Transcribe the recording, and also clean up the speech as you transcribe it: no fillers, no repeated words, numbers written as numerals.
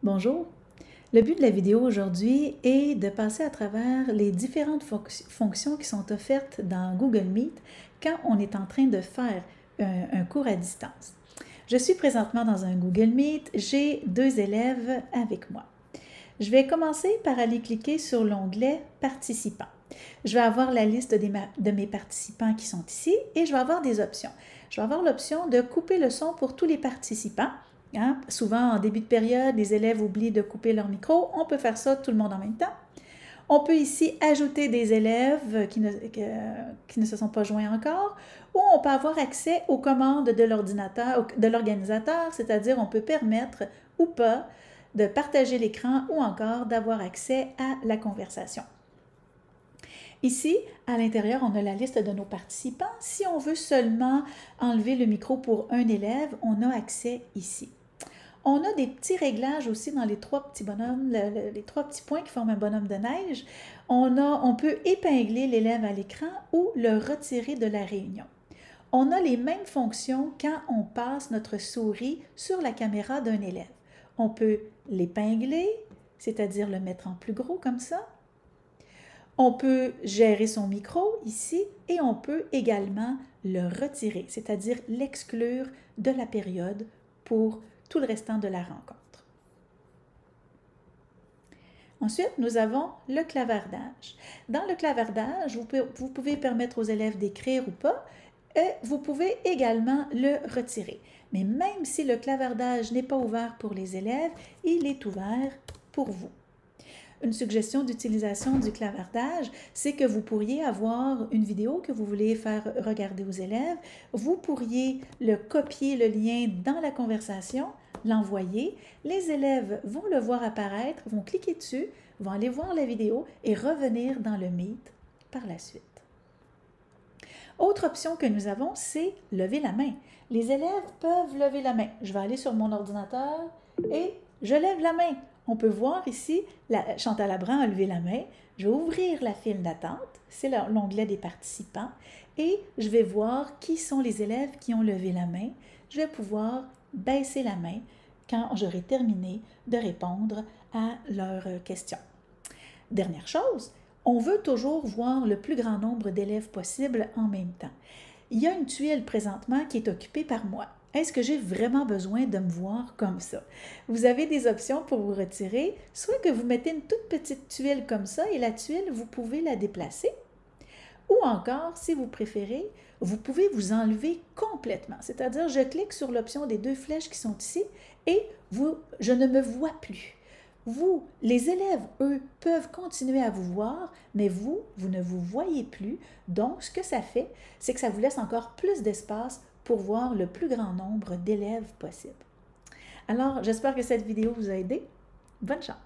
Bonjour. Le but de la vidéo aujourd'hui est de passer à travers les différentes fonctions qui sont offertes dans Google Meet quand on est en train de faire un cours à distance. Je suis présentement dans un Google Meet, j'ai deux élèves avec moi. Je vais commencer par aller cliquer sur l'onglet « Participants ». Je vais avoir la liste de mes participants qui sont ici et je vais avoir des options. Je vais avoir l'option de couper le son pour tous les participants. Souvent, en début de période, les élèves oublient de couper leur micro. On peut faire ça tout le monde en même temps. On peut ici ajouter des élèves qui ne se sont pas joints encore, ou on peut avoir accès aux commandes de l'ordinateur, de l'organisateur, c'est-à-dire on peut permettre ou pas de partager l'écran ou encore d'avoir accès à la conversation. Ici, à l'intérieur, on a la liste de nos participants. Si on veut seulement enlever le micro pour un élève, on a accès ici. On a des petits réglages aussi dans les trois petits bonhommes, les trois petits points qui forment un bonhomme de neige. On peut épingler l'élève à l'écran ou le retirer de la réunion. On a les mêmes fonctions quand on passe notre souris sur la caméra d'un élève. On peut l'épingler, c'est-à-dire le mettre en plus gros comme ça. On peut gérer son micro ici et on peut également le retirer, c'est-à-dire l'exclure de la période pour tout le restant de la rencontre. Ensuite, nous avons le clavardage. Dans le clavardage, vous pouvez permettre aux élèves d'écrire ou pas, et vous pouvez également le retirer. Mais même si le clavardage n'est pas ouvert pour les élèves, il est ouvert pour vous. Une suggestion d'utilisation du clavardage, c'est que vous pourriez avoir une vidéo que vous voulez faire regarder aux élèves. Vous pourriez le copier le lien dans la conversation, l'envoyer. Les élèves vont le voir apparaître, vont cliquer dessus, vont aller voir la vidéo et revenir dans le Meet par la suite. Autre option que nous avons, c'est lever la main. Les élèves peuvent lever la main. Je vais aller sur mon ordinateur et je lève la main. On peut voir ici, Chantal Labran a levé la main. Je vais ouvrir la file d'attente, c'est l'onglet des participants, et je vais voir qui sont les élèves qui ont levé la main. Je vais pouvoir baisser la main quand j'aurai terminé de répondre à leurs questions. Dernière chose, on veut toujours voir le plus grand nombre d'élèves possible en même temps. Il y a une tuile présentement qui est occupée par moi. Est-ce que j'ai vraiment besoin de me voir comme ça? Vous avez des options pour vous retirer, soit que vous mettez une toute petite tuile comme ça et la tuile, vous pouvez la déplacer. Ou encore, si vous préférez, vous pouvez vous enlever complètement. C'est-à-dire, je clique sur l'option des deux flèches qui sont ici et je ne me vois plus. Vous, les élèves, eux, peuvent continuer à vous voir, mais vous ne vous voyez plus. Donc, ce que ça fait, c'est que ça vous laisse encore plus d'espace pour voir le plus grand nombre d'élèves possible. Alors, j'espère que cette vidéo vous a aidé. Bonne chance!